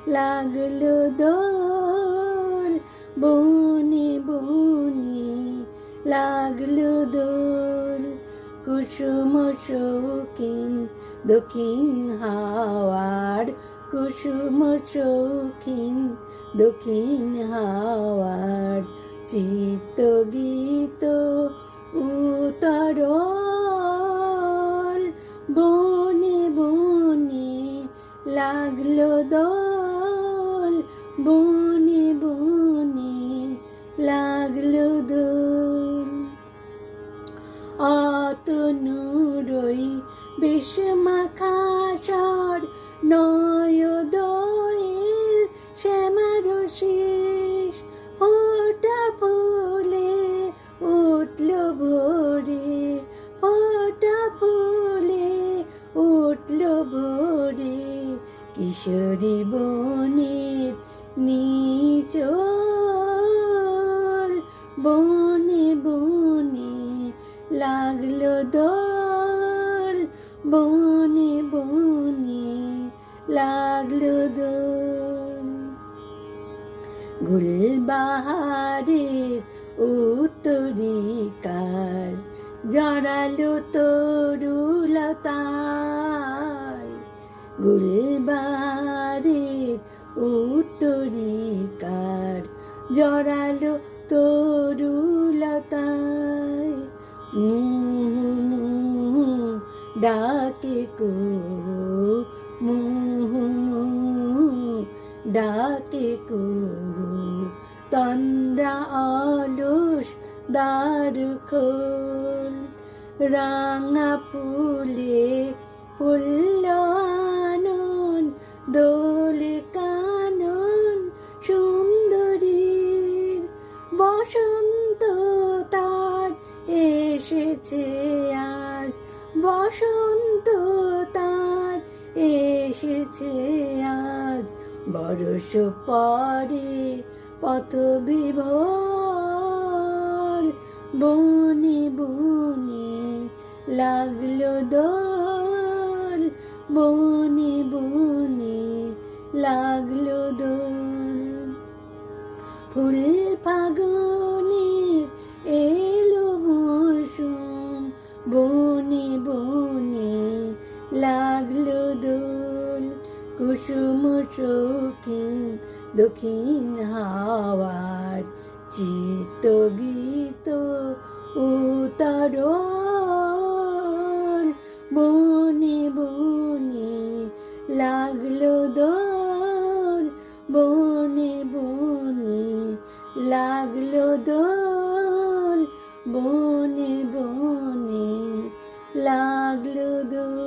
লাগলো দোল, বনে বনে লাগলো দোল। কুসুম শৌখিন দক্ষিণ হাওয়ার, কুসুম শৌখিন দক্ষিণ হাওয়ার, চিত্ত গীত উতরল। বনে বনে লাগলো দোল, বনে বনে লাগলো দোল। অতনুরই বেশ মাখা স্বর, নয়োদয়ের শ্যামার শেষ, ফোঁটা ফুলে উঠল ভোরে, ফোঁটা ফুলে উঠল ভোরে। কিশোরী বনের নিচল, বনে বনে লাগলো দোল, বনে বনে লাগলো দোল। গুলবাহারের উত্তরিকার, জড়ালো তরুলতায়। গুলবাহারের উত্তরিকার, জড়ালো তরুলতায়। মুহু মুহু ডাকে কো, মুহু মুহু ডাকে কো, তন্দ্রা অলস দ্বার খোল। রাঙা ফুলে ফুল্ল আনন, দোলে কানন সুন্দরীর। বসন্ত তার এসেছে আজ, বসন্ত তার এসেছে আজ। বরষ পরে পথ বিভোল, বনে বনে লাগলো দোল, বনে বনে লাগলো দোল। ফুল ফাগুনের এলো মৌসুম, বনে বনে লাগলো দোল। কুসুম শৌখিন দক্ষিণ হাওয়ার, চিত্ত গীত উতরল। বনে বনে লাগলো দোল, বনে বনে লাগলো দোল, বনে বনে লাগলো দোল।